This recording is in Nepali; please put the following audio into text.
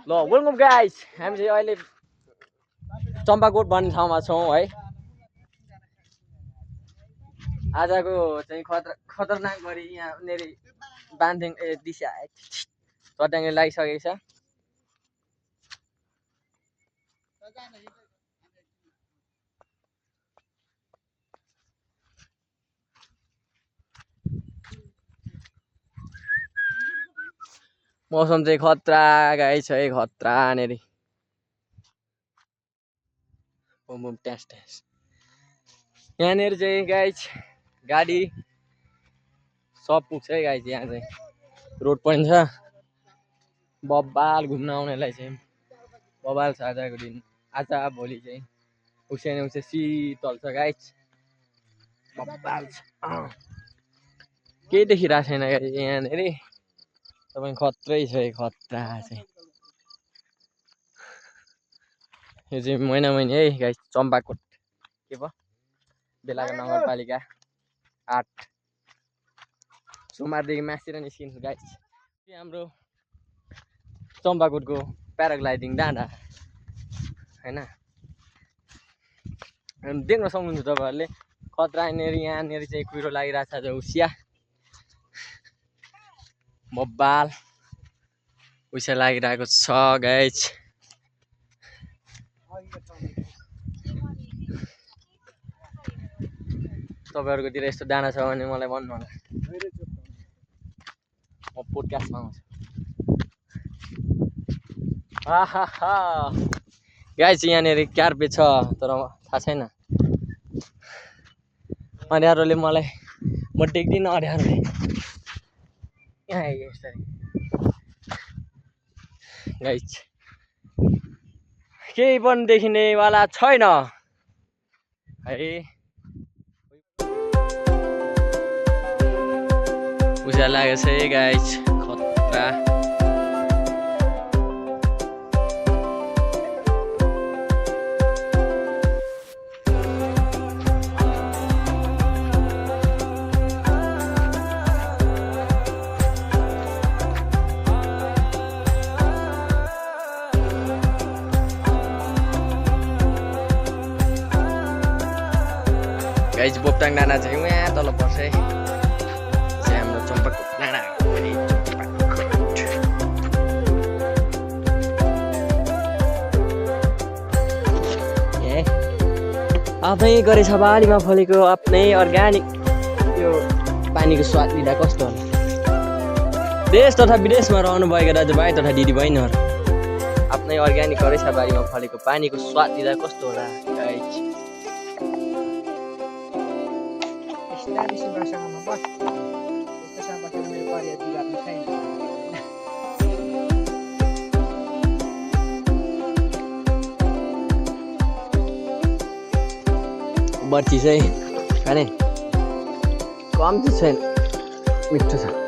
ल वेलकम गाइस हामी चाहिँ अहिले चम्पाकोट भन्ने ठाउँमा छौँ है। आजको चाहिँ खतरनाक गरी यहाँ उनीहरू बान्धिङ दिशा चट्याङले लागिसकेको छ। मौसम चाहिँ खतरा गाइस है, खतरा नेरी बुम बुम ट्यास ट्यास। यहाँनिर चाहिँ गाइस गाडी सब पुग्छ है गाइस। यहाँ चाहिँ रोड पनि छ, बब्बाल घुम्न आउनेलाई चाहिँ बब्बाल छ। आजको दिन आज भोलि चाहिँ उसे शीतल छ गाइस, बब्बाल छ। केही देखिरहेको छैन गाइस यहाँनिर, तपाईँ खत्रै छ खतरा चाहिँ। यो चाहिँ महिना है गाइस, चम्पाकोट के पो बेलाका नगरपालिका 8 सोमबारदेखि मासिएर निस्किन्छ गाइस। हाम्रो चम्पाकोटको प्याराग्लाइडिङ डाँडा हैन, देख्न सक्नुहुन्छ तपाईँहरूले खतरा। यहाँनिर चाहिँ कुहिरो लागिरहेछ जो उसिया बब्बाल उसिया लागिरहेको छ गाइस। तपाईँहरूकोतिर यस्तो डाँडा छ भने मलाई भन्नु होला, म पोडकास्टमा आउँछु। गाइस यहाँनिर क्यार्पे छ तर थाहा छैन, अँध्यारोले मलाई म देख्दिनँ अँध्यारोले। यहाँ यसरी गाइस केही पनि देखिनेवाला छैन है। उज्यालो लागेको छ है गाइस, खतरा। गाइस बोप्ताङ डाँडा चाहिँ यहाँ तल पर्छ है, हाम्रो चम्पाकोट डाँडा। आफ्नै गरेछ बारीमा फलेको आफ्नै अर्ग्यानिक यो पानीको स्वाद लिँदा कस्तो होला। देश तथा विदेशमा रहनुभएका दाजुभाइ तथा दिदीबहिनीहरू, आफ्नै अर्ग्यानिक गरेछ बारीमा फलेको पानीको स्वाद लिँदा कस्तो होला गाइस। बर्ची चाहिँ खाने कम्ती छैन, मिठो छ।